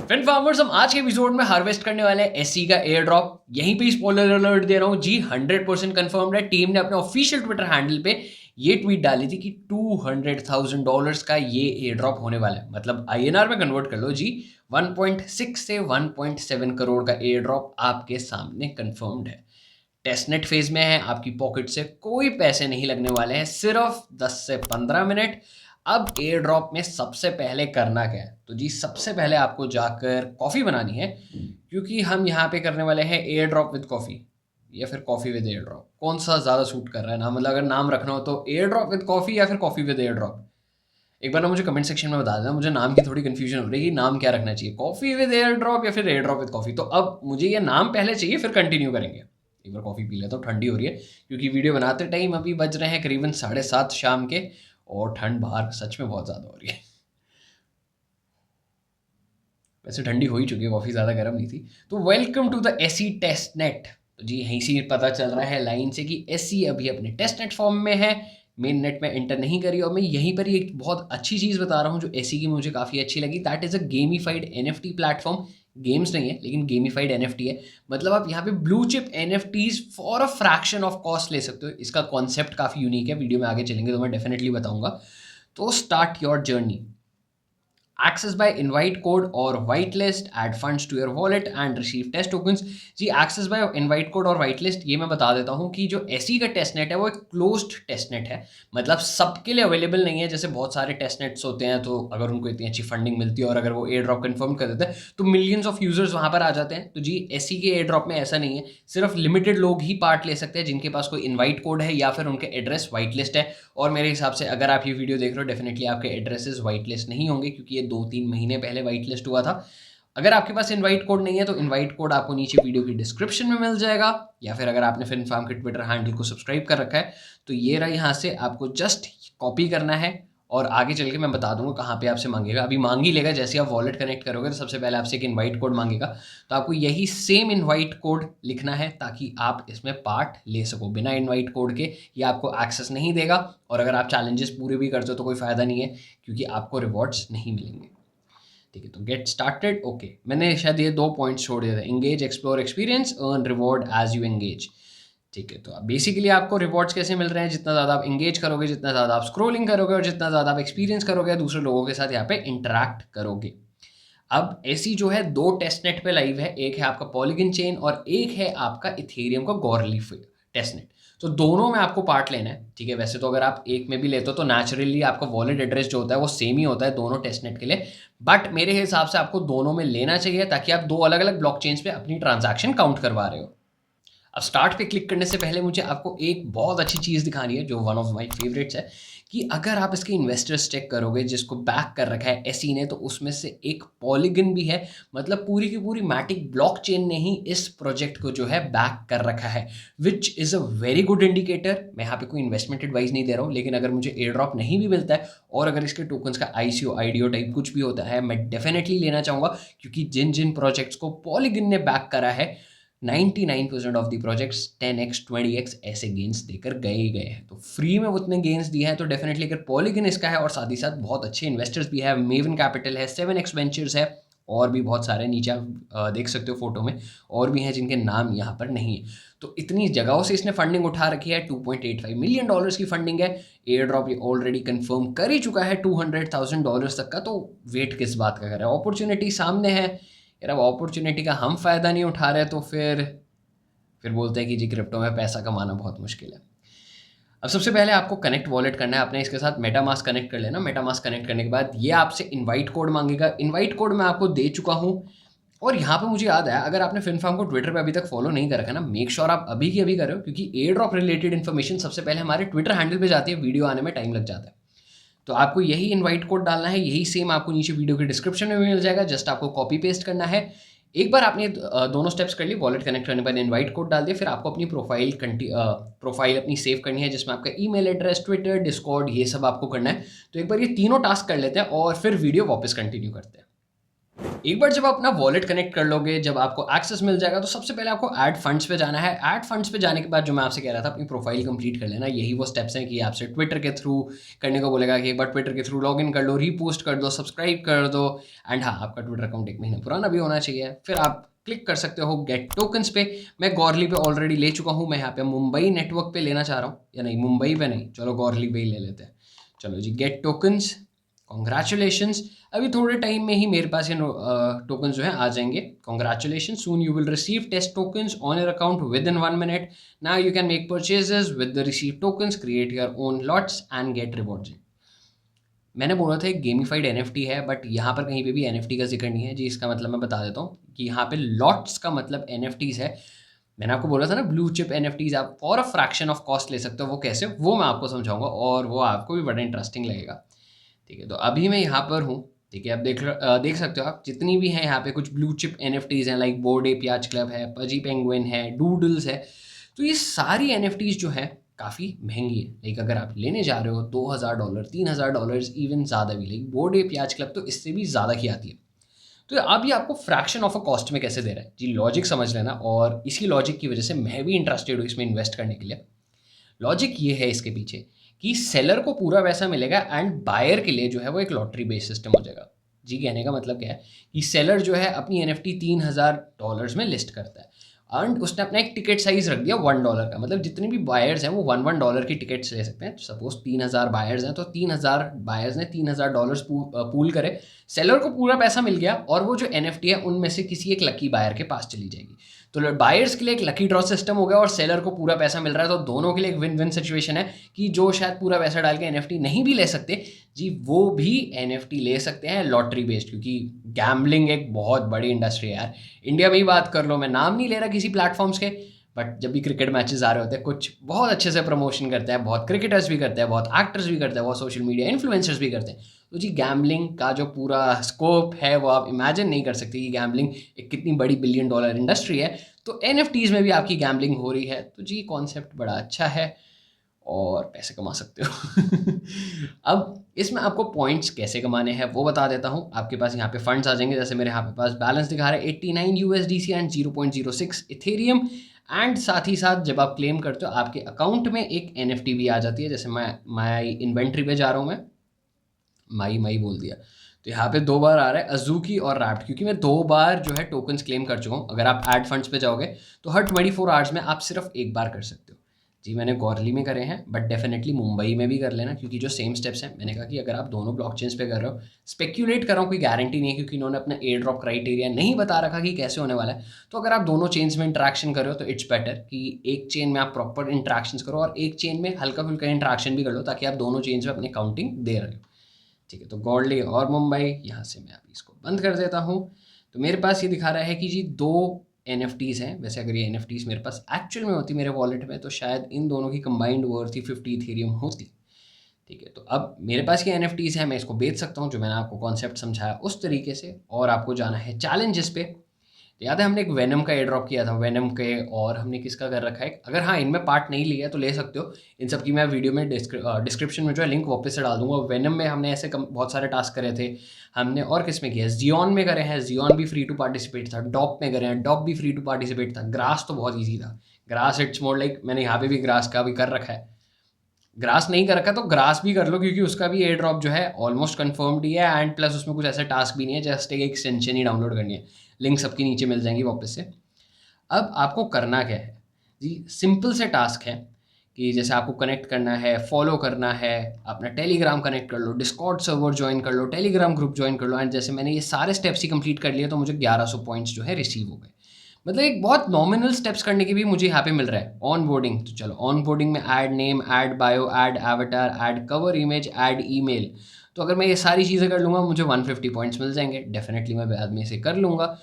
Friend farmers, हम आज के एपिसोड में हार्वेस्ट करने वाले हैं एससी का एयर ड्रॉप। यहीं पे स्पॉइलर अलर्ट दे रहा हूँ जी, 100% कंफर्म्ड है। टीम ने अपने ऑफिशियल ट्विटर हैंडल पे ये ट्वीट डाली थी कि $200,000 का ये एयर ड्रॉप होने वाला है। मतलब आईएनआर में कन्वर्ट कर लो जी, 1.6 से 1.7 करोड़ का एयर ड्रॉप आपके सामने कंफर्म्ड है। टेस्टनेट फेज में है, आपकी पॉकेट से कोई पैसे नहीं लगने वाले हैं, सिर्फ 10 से 15 मिनट। अब एयर ड्रॉप में सबसे पहले करना क्या है? तो जी सबसे पहले आपको जाकर कॉफ़ी बनानी है, क्योंकि हम यहाँ पे करने वाले हैं एयर ड्रॉप विद कॉफ़ी या फिर कॉफ़ी विद एयर ड्रॉप। कौन सा ज़्यादा सूट कर रहा है नाम? मतलब अगर नाम रखना हो तो एयर ड्रॉप विद कॉफ़ी या फिर कॉफ़ी विद एयर ड्रॉप। एक बार ना मुझे कमेंट सेक्शन में बता देना, मुझे नाम की थोड़ी कंफ्यूजन हो रही है कि नाम क्या रखना चाहिए, कॉफ़ी विद एयर ड्रॉप या फिर एयर ड्रॉप विद कॉफ़ी। तो अब मुझे ये नाम पहले चाहिए, फिर कंटिन्यू करेंगे। एक बार कॉफ़ी पी लेता हूँ, ठंडी हो रही है, क्योंकि वीडियो बनाते टाइम अभी बज रहे हैं करीबन 7:30 शाम के, और ठंड बाहर सच में बहुत ज़्यादा हो रही है। वैसे ठंडी हो ही चुकी है, कॉफ़ी ज़्यादा गर्म नहीं थी। तो welcome to the SC test net. तो जी यहीं से पता चल रहा है लाइन से कि एससी अभी अपने टेस्ट नेट फॉर्म में है, मेन नेट में एंटर नहीं करी। और मैं यहीं पर ही एक बहुत अच्छी चीज़ बता रहा हूँ जो एससी की मुझे काफ़ी अच्छी लगी। That is a gamified NFT platform. Games नहीं है लेकिन गेमिफाइड एनएफटी है। मतलब आप यहाँ पे blue chip NFTs for a fraction of cost ले सकते हो। इसका कॉन्सेप्ट काफ़ी यूनिक है, वीडियो में आगे चलेंगे तो मैं डेफिनेटली बताऊंगा। तो start your journey. Access by invite code or whitelist, add funds to your wallet and receive test tokens। जी access by invite code और whitelist ये मैं बता देता हूँ कि जो एसई का टेस्ट नेट है वो एक क्लोज्ड टेस्ट नेट है। मतलब सबके लिए अवेलेबल नहीं है। जैसे बहुत सारे टेस्ट नेट्स होते हैं, तो अगर उनको इतनी अच्छी फंडिंग मिलती है और अगर वो एयर ड्रॉप कन्फर्म कर देते हैं तो मिलियंस ऑफ यूजर्स वहाँ पर आ जाते हैं। तो जी एसई के एयर ड्रॉप में ऐसा नहीं है, सिर्फ लिमिटेड लोग ही पार्ट ले सकते हैं जिनके पास कोई इन्वाइट कोड है या फिर उनके एड्रेस वाइट लिस्ट है। और मेरे हिसाब से अगर आप ये वीडियो देख रहे हो, डेफिनेटली आपके एड्रेसेस वाइट लिस्ट नहीं होंगे, क्योंकि ये 2-3 महीने पहले वाइट लिस्ट हुआ था। अगर आपके पास इनवाइट कोड नहीं है तो इनवाइट कोड आपको नीचे वीडियो की डिस्क्रिप्शन में मिल जाएगा, या फिर अगर आपने फिनफार्म के ट्विटर हैंडल को सब्सक्राइब कर रखा है तो ये रहा, यहाँ से आपको जस्ट कॉपी करना है और आगे चल के मैं बता दूंगा कहाँ पे आपसे मांगेगा। अभी मांग ही लेगा, जैसे आप वॉलेट कनेक्ट करोगे तो सबसे पहले आपसे एक इनवाइट कोड मांगेगा। तो आपको यही सेम इनवाइट कोड लिखना है ताकि आप इसमें पार्ट ले सको। बिना इनवाइट कोड के ये आपको एक्सेस नहीं देगा, और अगर आप चैलेंजेस पूरे भी करते हो तो कोई फ़ायदा नहीं है, क्योंकि आपको रिवॉर्ड्स नहीं मिलेंगे। ठीक है, तो गेट स्टार्टेड। ओके, मैंने शायद ये 2 पॉइंट्स छोड़ दिए थे, engage, explore, experience, earn reward as you engage. ठीक है, तो अब बेसिकली आपको रिवॉर्ड्स कैसे मिल रहे हैं? जितना ज़्यादा आप एंगेज करोगे, जितना ज़्यादा आप स्क्रोलिंग करोगे और जितना ज़्यादा आप एक्सपीरियंस करोगे, दूसरे लोगों के साथ यहाँ पे इंटरैक्ट करोगे। अब ऐसी जो है 2 टेस्टनेट पे लाइव है, एक है आपका पॉलीगन चेन और एक है आपका इथेरियम का गॉरलीफ टेस्टनेट। तो दोनों में आपको पार्ट लेना है। ठीक है, वैसे तो अगर आप एक में भी लेते हो तो नेचुरली आपका वॉलेट एड्रेस जो होता है वो सेम ही होता है दोनों टेस्टनेट के लिए, बट मेरे हिसाब से आपको दोनों में लेना चाहिए ताकि आप 2 अलग अलग ब्लॉकचेन्स पे अपनी ट्रांजैक्शन काउंट करवा रहे हो। अब स्टार्ट पे क्लिक करने से पहले मुझे आपको एक बहुत अच्छी चीज़ दिखानी है जो वन ऑफ माय फेवरेट्स है, कि अगर आप इसके इन्वेस्टर्स चेक करोगे जिसको बैक कर रखा है एसई ने, तो उसमें से एक पॉलीगन भी है। मतलब पूरी की पूरी मैटिक ब्लॉकचेन ने ही इस प्रोजेक्ट को जो है बैक कर रखा है, which is a very good indicator. मैं यहाँ पे कोई इन्वेस्टमेंट एडवाइस नहीं दे रहा हूँ, लेकिन अगर मुझे एयर ड्रॉप नहीं भी मिलता है और अगर इसके टोकन्स का आईसीओ आईडीओ टाइप कुछ भी होता है, मैं डेफिनेटली लेना चाहूँगा, क्योंकि जिन जिन प्रोजेक्ट्स को पॉलीगन ने बैक करा है 99% of the projects 10x 20x ऐसे गेन्स देकर गए ही गए हैं। तो फ्री में उतने गेन्स दिए हैं, तो डेफिनेटली अगर पॉलीगन इसका है और साथ ही साथ बहुत अच्छे इन्वेस्टर्स भी है, मेवन कैपिटल है, 7x वेंचर्स है, और भी बहुत सारे नीचे आप देख सकते हो फोटो में, और भी हैं जिनके नाम यहाँ पर नहीं है। तो इतनी जगहों से इसने फंडिंग उठा रखी है, $2.85 मिलियन की फंडिंग है। एयर ड्रॉप ये ऑलरेडी कंफर्म कर ही चुका है $200,000 तक का, तो वेट किस बात का कर रहा है? अपॉर्चुनिटी सामने है यार। अब अपॉर्चुनिटी का हम फ़ायदा नहीं उठा रहे तो फिर बोलते हैं कि जी क्रिप्टो में पैसा कमाना बहुत मुश्किल है। अब सबसे पहले आपको कनेक्ट वॉलेट करना है अपने इसके साथ। मेटामास्क कनेक्ट कर लेना। मेटामास्क कनेक्ट करने के बाद ये आपसे इनवाइट कोड मांगेगा। इनवाइट कोड मैं आपको दे चुका हूँ। और यहाँ पे मुझे याद आया, अगर आपने फिनफार्म को ट्विटर पे अभी तक फॉलो नहीं कर रखा ना, मेक श्योर आप अभी की अभी करो, क्योंकि एयर ड्रॉप रिलेटेड इन्फॉर्मेशन सबसे पहले हमारे ट्विटर हैंडल पे जाती है, वीडियो आने में टाइम लग जाता है। तो आपको यही इनवाइट कोड डालना है, यही सेम आपको नीचे वीडियो के डिस्क्रिप्शन में मिल जाएगा, जस्ट आपको कॉपी पेस्ट करना है। एक बार आपने दोनों स्टेप्स कर लिए, वॉलेट कनेक्ट करने पर इनवाइट कोड डाल दिया, फिर आपको अपनी प्रोफाइल अपनी सेव करनी है, जिसमें आपका ईमेल एड्रेस, ट्विटर, डिस्कॉर्ड, ये सब आपको करना है। तो एक बार ये तीनों टास्क कर लेते हैं और फिर वीडियो वापस कंटिन्यू करते हैं। एक बार जब आप अपना वॉलेट कनेक्ट कर लोगे, जब आपको एक्सेस मिल जाएगा, तो सबसे पहले आपको ऐड फंड्स पे जाना है। ऐड फंड्स पे जाने के बाद जो मैं आपसे कह रहा था, अपनी प्रोफाइल कंप्लीट कर लेना। यही वो स्टेप्स हैं कि आपसे ट्विटर के थ्रू करने को बोलेगा कि एक बार ट्विटर के थ्रू लॉगिन कर लो, रीपोस्ट कर दो, सब्सक्राइब कर दो। एंड हाँ, आपका ट्विटर अकाउंट 1 महीने पुराना भी होना चाहिए। फिर आप क्लिक कर सकते हो गेट टोकन्स पे। मैं गॉर्ली पे ऑलरेडी ले चुका हूँ। मैं यहाँ पे मुंबई नेटवर्क पे लेना चाह रहा हूँ, या नहीं, मुंबई पे नहीं, चलो गॉर्ली पे ही ले लेते हैं। चलो जी, गेट टोकन्स, कॉन्ग्रेचुलेशंस। अभी थोड़े टाइम में ही मेरे पास ये टोकन जो है आ जाएंगे। Congratulation, soon you will receive test tokens on your account within 1 minute. Now you can make purchases with the receive tokens, create your own lots and get rewards. मैंने बोला था एक गेमिफाइड एनएफटी है, but यहाँ पर कहीं पे भी एनएफटी का जिक्र नहीं है जी। इसका मतलब मैं बता देता हूँ कि यहाँ पे लॉट्स का मतलब एनएफटीज है। मैंने आपको बोला था ना, ब्लू चिप एनएफटीज आप for a fraction of cost ले सकते हो। वो कैसे, वो मैं आपको समझाऊंगा, और वो आपको भी बड़ा इंटरेस्टिंग लगेगा। ठीक है, तो अभी मैं यहाँ पर हूँ। ठीक है, अब देख सकते हो आप, जितनी भी हैं यहाँ पे कुछ ब्लू चिप एनएफटीज हैं, लाइक बोर्ड ए प्याज क्लब है, पजी पेंगुइन है, डूडल्स है। तो ये सारी एनएफटीज जो है काफ़ी महंगी है। लाइक अगर आप लेने जा रहे हो $2000, $3000, इवन ज़्यादा भी। लाइक बोर्ड ए प्याज क्लब तो इससे भी ज़्यादा की आती है। तो अब ये आपको फ्रैक्शन ऑफ अ कॉस्ट में कैसे दे रहा है जी, लॉजिक समझ लेना। और इसी लॉजिक की वजह से मैं भी इंटरेस्टेड हूँ इसमें इन्वेस्ट करने के लिए। लॉजिक ये है इसके पीछे कि सेलर को पूरा पैसा मिलेगा एंड बायर के लिए जो है वो एक लॉटरी बेस्ड सिस्टम हो जाएगा। जी, कहने का मतलब क्या है कि सेलर जो है अपनी एनएफटी $3000 में लिस्ट करता है, एंड उसने अपना एक टिकट साइज रख दिया $1 का। मतलब जितने भी बायर्स हैं वो $1 की टिकट्स ले सकते हैं। सपोज 3000 बायर्स हैं, तो 3000 बायर्स ने $3000 पूल करे। सेलर को पूरा पैसा मिल गया, और वो जो एनएफटी है उनमें से किसी एक लकी बायर के पास चली जाएगी। तो बायर्स के लिए एक लकी ड्रॉ सिस्टम हो गया, और सेलर को पूरा पैसा मिल रहा है। तो दोनों के लिए एक विन विन सिचुएशन है कि जो शायद पूरा पैसा डाल के एनएफटी नहीं भी ले सकते जी, वो भी एनएफटी ले सकते हैं लॉटरी बेस्ड। क्योंकि गैम्बलिंग एक बहुत बड़ी इंडस्ट्री है यार। इंडिया में ही बात कर लो, मैं नाम नहीं ले रहा किसी प्लेटफॉर्म्स के, बट जब भी क्रिकेट मैचेस आ रहे होते हैं, कुछ बहुत अच्छे से प्रमोशन करते हैं, बहुत क्रिकेटर्स भी करते हैं, बहुत एक्टर्स भी करते हैं, बहुत सोशल मीडिया इन्फ्लुएंसर्स भी करते हैं। तो जी, गैम्बलिंग का जो पूरा स्कोप है वो आप इमेजिन नहीं कर सकते कि गैम्बलिंग एक कितनी बड़ी $1 बिलियन इंडस्ट्री है। तो एनएफटीज में भी आपकी गैम्बलिंग हो रही है। तो जी, कॉन्सेप्ट बड़ा अच्छा है और पैसे कमा सकते हो। अब इसमें आपको पॉइंट्स कैसे कमाने हैं वो बता देता हूँ। आपके पास यहाँ पे फंड्स आ जाएंगे। जैसे मेरे यहाँ पे पास बैलेंस दिखा रहा है 89 USDC एंड 0.06 इथेरियम। एंड साथ ही साथ जब आप क्लेम करते हो, आपके अकाउंट में एक एनएफटी भी आ जाती है। जैसे मैं माई इन्वेंट्री पे जा रहा हूँ, मैं माई बोल दिया, तो यहाँ पे 2 बार आ रहा है अजूकी और रैप्ट, क्योंकि मैं 2 बार जो है टोकन्स क्लेम कर चुका हूँ। अगर आप ऐड फंड्स पे जाओगे तो हर 24 आवर्स में आप सिर्फ एक बार कर सकते हो। जी, मैंने गौरली में करे हैं, बट डेफिनेटली मुंबई में भी कर लेना, क्योंकि जो सेम स्टेप्स हैं। मैंने कहा कि अगर आप दोनों ब्लॉकचेन्स पे कर रहे हो, स्पेक्यूलेट कर रहा हूँ, कोई गारंटी नहीं है, क्योंकि इन्होंने अपना एयर ड्रॉप क्राइटेरिया नहीं बता रखा कि कैसे होने वाला है। तो अगर आप दोनों चेन्स में इंट्रैक्शन कर रहे हो, तो इट्स बेटर कि एक चेन में आप प्रॉपर इंट्रैक्शन करो और एक चेन में हल्का फुल्का इंट्रैक्शन भी कर लो, ताकि आप दोनों चेन्स में अपनी काउंटिंग दे रहे हो। ठीक है, तो गॉडली और मुंबई, यहाँ से मैं अभी इसको बंद कर देता हूँ। तो मेरे पास ये दिखा रहा है कि जी 2 एनएफटीज़ हैं। वैसे अगर ये एनएफटीज़ मेरे पास एक्चुअल में होती मेरे वॉलेट में, तो शायद इन दोनों की कंबाइंड वर्थ ही 50 इथेरियम होती। ठीक है, तो अब मेरे पास ये एनएफटीज़ हैं, मैं इसको बेच सकता हूँ, जो मैंने आपको कॉन्सेप्ट समझाया उस तरीके से। और आपको जाना है चैलेंजेस पे। तो याद है हमने एक वेनम का एयर ड्रॉप किया था, वेनम के, और हमने किसका कर रखा है। अगर हाँ, इनमें पार्ट नहीं लिया तो ले सकते हो। इन सब की मैं वीडियो में डिस्क्रिप्शन में जो है लिंक वापस से डाल दूंगा। वेनम में हमने ऐसे बहुत सारे टास्क करे थे हमने। और किस में किया, जियोन में करे हैं, जियोन भी फ्री टू पार्टिसिपेट था। डॉप में करे हैं, डॉप भी फ्री टू पार्टिसिपेट था। ग्रास तो बहुत ईजी था। ग्रास इट्स मोर लाइक, मैंने यहाँ पे भी ग्रास का भी कर रखा है। ग्रास नहीं कर रखा तो ग्रास भी कर लो, क्योंकि उसका भी एयर ड्रॉप जो है ऑलमोस्ट कन्फर्म्ड ही है। एंड प्लस उसमें कुछ ऐसा टास्क भी नहीं है, जस्ट एक एक्सटेंशन ही डाउनलोड करनी है। लिंक सबके नीचे मिल जाएंगी वापस से। अब आपको करना क्या है जी, सिंपल से टास्क है कि जैसे आपको कनेक्ट करना है, फॉलो करना है, अपना टेलीग्राम कनेक्ट कर लो, डिस्कॉर्ड सर्वर ज्वाइन कर लो, टेलीग्राम ग्रुप ज्वाइन कर लो। एंड जैसे मैंने ये सारे स्टेप्स ही कंप्लीट कर लिए, तो मुझे 1100 पॉइंट्स जो है रिसीव हो गए। मतलब एक बहुत नॉमिनल स्टेप्स करने की भी मुझे यहाँ पे मिल रहा है। ऑन बोर्डिंग, तो चलो ऑन बोर्डिंग में add name, add bio, add avatar, add cover image, add email. तो अगर मैं ये सारी चीज़ें कर लूँगा, मुझे 150 पॉइंट्स मिल जाएंगे। डेफिनेटली मैं बाद में इसे कर लूँगा।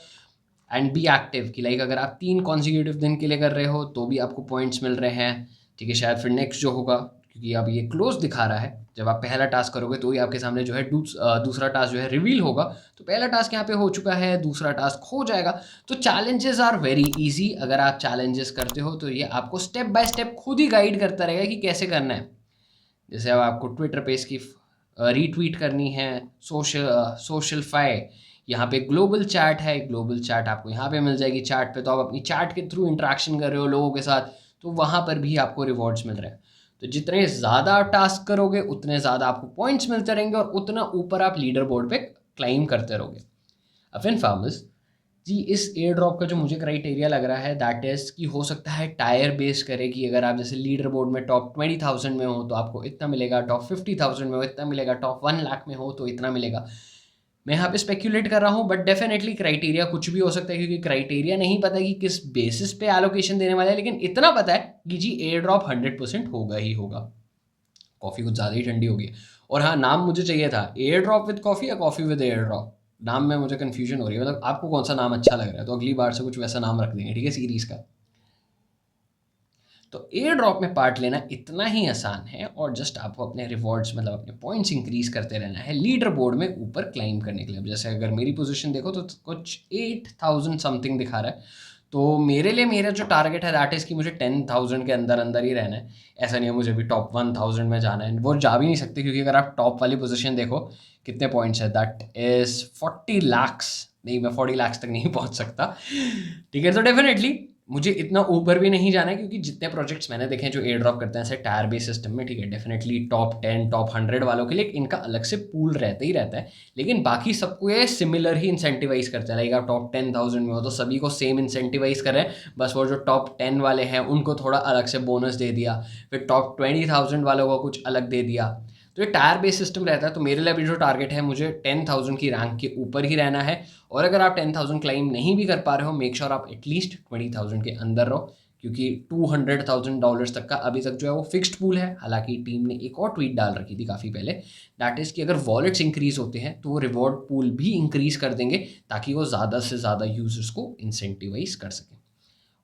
एंड बी एक्टिव कि लाइक अगर आप 3 कॉन्जिक्यूटिव दिन के लिए कर रहे हो तो भी आपको पॉइंट्स मिल रहे हैं। ठीक है, शायद फिर नेक्स्ट जो होगा, क्योंकि अब ये क्लोज दिखा रहा है, जब आप पहला टास्क करोगे तो ही आपके सामने जो है दूसरा टास्क जो है रिवील होगा। तो पहला टास्क यहाँ पे हो चुका है, दूसरा टास्क हो जाएगा। तो चैलेंजेस आर वेरी इजी। अगर आप चैलेंजेस करते हो तो ये आपको स्टेप बाय स्टेप खुद ही गाइड करता रहेगा कि कैसे करना है। जैसे अब आपको ट्विटर पे इसकी रीट्वीट करनी है, सोशल फाई यहाँ पे ग्लोबल चैट है, ग्लोबल चैट आपको यहाँ पे मिल जाएगी। चैट पे तो आप अपनी चैट के थ्रू इंटरेक्शन कर रहे हो लोगों के साथ, तो वहाँ पर भी आपको रिवॉर्ड्स मिल रहे हैं। तो जितने ज़्यादा आप टास्क करोगे उतने ज़्यादा आपको पॉइंट्स मिलते रहेंगे और उतना ऊपर आप लीडर बोर्ड पे क्लाइम करते रहोगे। अब FinFarmers जी, इस एयर ड्रॉप का जो मुझे क्राइटेरिया लग रहा है दैट इज़ कि हो सकता है टायर बेस करे कि अगर आप जैसे लीडर बोर्ड में टॉप 20,000 में हो तो आपको इतना मिलेगा, टॉप 50,000 में हो इतना मिलेगा, टॉप 1 लाख में हो तो इतना मिलेगा। मैं यहाँ पे स्पेक्यूलेट कर रहा हूँ, बट डेफिनेटली क्राइटेरिया कुछ भी हो सकता है, क्योंकि क्राइटेरिया नहीं पता कि किस बेसिस पे एलोकेशन देने वाला है, लेकिन इतना पता है कि जी एयर ड्रॉप 100% होगा ही होगा। कॉफ़ी कुछ ज़्यादा ही ठंडी होगी। और हाँ, नाम मुझे चाहिए था एयर ड्रॉप विद कॉफ़ी या कॉफ़ी विद एयर ड्रॉप। नाम में मुझे कन्फ्यूजन हो रही है, मतलब आपको कौन सा नाम अच्छा लग रहा है, तो अगली बार से कुछ वैसा नाम रख देंगे, ठीक है, सीरीज़ का। तो एयर ड्रॉप में पार्ट लेना इतना ही आसान है, और जस्ट आपको अपने रिवॉर्ड्स मतलब अपने पॉइंट्स इंक्रीज करते रहना है लीडर बोर्ड में ऊपर क्लाइम करने के लिए। अब जैसे अगर मेरी पोजीशन देखो तो कुछ 8,000 समथिंग दिखा रहा है, तो मेरे लिए मेरा जो टारगेट है दैट इज़ कि मुझे 10,000 के अंदर अंदर ही रहना है। ऐसा नहीं है मुझे भी टॉप 1,000 में जाना है, वो जा भी नहीं सकते, क्योंकि अगर आप टॉप वाली पोजीशन देखो कितने पॉइंट्स है, दैट इज़ 40 लाख्स। नहीं, मैं 40 लाख्स तक नहीं पहुंच सकता, ठीक है। तो डेफिनेटली मुझे इतना ऊपर भी नहीं जाना है, क्योंकि जितने प्रोजेक्ट्स मैंने देखे हैं जो एयर ड्रॉप करते हैं ऐसे टायर बेस सिस्टम में, ठीक है, डेफिनेटली टॉप 10 टॉप 100 वालों के लिए इनका अलग से पूल रहता ही रहता है, लेकिन बाकी सबको ये सिमिलर ही इंसेंटिवाइज करते हैं। लाइक आप टॉप 10,000 में हो तो सभी को सेम इंसेंटिवाइज कर रहे हैं, बस वो जो टॉप 10 वाले हैं उनको थोड़ा अलग से बोनस दे दिया, फिर टॉप 20,000 वालों को कुछ अलग दे दिया। तो ये टायर बेस सिस्टम रहता है। तो मेरे लिए अभी जो टारगेट है, मुझे 10,000 की रैंक के ऊपर ही रहना है, और अगर आप 10,000 क्लाइम नहीं भी कर पा रहे हो, मेक श्योर आप एटलीस्ट 20,000 के अंदर रहो, क्योंकि $200,000 तक का अभी तक जो है वो फिक्स्ड पूल है। हालांकि टीम ने एक और ट्वीट डाल रखी थी काफ़ी पहले, दैट इज़ कि अगर वॉलेट्स इंक्रीज होते हैं तो वो रिवॉर्ड पूल भी इंक्रीज कर देंगे, ताकि वो ज़्यादा से ज़्यादा यूजर्स को इंसेंटिवाइज कर सकें।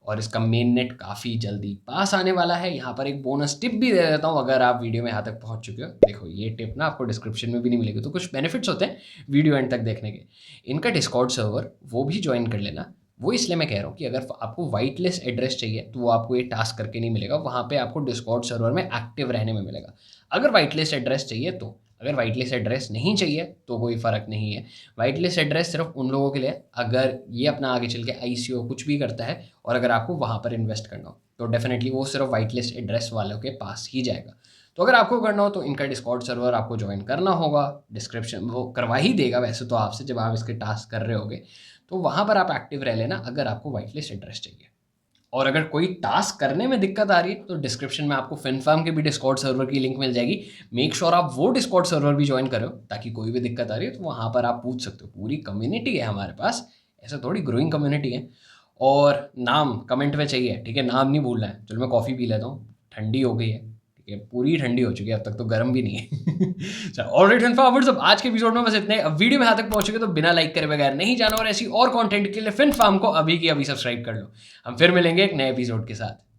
और इसका मेन नेट काफ़ी जल्दी पास आने वाला है। यहाँ पर एक बोनस टिप भी दे देता हूँ, अगर आप वीडियो में यहाँ तक पहुँच चुके हो। देखो, ये टिप ना आपको डिस्क्रिप्शन में भी नहीं मिलेगी, तो कुछ बेनिफिट्स होते हैं वीडियो एंड तक देखने के। इनका डिस्कॉर्ड सर्वर वो भी ज्वाइन कर लेना। वो इसलिए मैं कह रहा हूँ कि अगर आपको वाइट लिस्ट एड्रेस चाहिए तो वो आपको ये टास्क करके नहीं मिलेगा, वहाँ पे आपको डिस्कॉर्ड सर्वर में एक्टिव रहने में मिलेगा। अगर वाइट लिस्ट एड्रेस चाहिए तो, अगर वाइट लिस्ट एड्रेस नहीं चाहिए तो कोई फ़र्क नहीं है। वाइट लिस्ट एड्रेस सिर्फ उन लोगों के लिए अगर ये अपना आगे चल के ICO कुछ भी करता है, और अगर आपको वहाँ पर इन्वेस्ट करना हो तो डेफिनेटली वो सिर्फ वाइट लिस्ट एड्रेस वालों के पास ही जाएगा। तो अगर आपको करना हो तो इनका डिस्कॉर्ड सर्वर आपको ज्वाइन करना होगा। डिस्क्रिप्शन वो करवा ही देगा वैसे तो आपसे, जब आप इसके टास्क कर रहे होगे, तो वहाँ पर आप एक्टिव रह लेना अगर आपको वाइट लिस्ट एड्रेस चाहिए। और अगर कोई टास्क करने में दिक्कत आ रही है तो डिस्क्रिप्शन में आपको FinFarm के भी डिस्कॉर्ड सर्वर की लिंक मिल जाएगी। मेक श्योर आप वो डिस्कॉर्ड सर्वर भी ज्वाइन करो, ताकि कोई भी दिक्कत आ रही है तो वहाँ पर आप पूछ सकते हो। पूरी कम्युनिटी है हमारे पास, ऐसा थोड़ी ग्रोइंग कम्युनिटी है। और नाम कमेंट में चाहिए, ठीक है, नाम नहीं भूलना है। चलो मैं कॉफ़ी पी लेता हूँ, ठंडी हो गई है, ठीक है, पूरी ठंडी हो चुकी है, अब तक तो गर्म भी नहीं है। चलो, ऑलराइट FinFarmers, अब आज के एपिसोड में बस इतने। अब वीडियो में यहाँ तक पहुँचोगे तो बिना लाइक करे बगैर नहीं जाना, और ऐसी और कंटेंट के लिए FinFarm को अभी की अभी सब्सक्राइब कर लो। हम फिर मिलेंगे एक नए एपिसोड के साथ।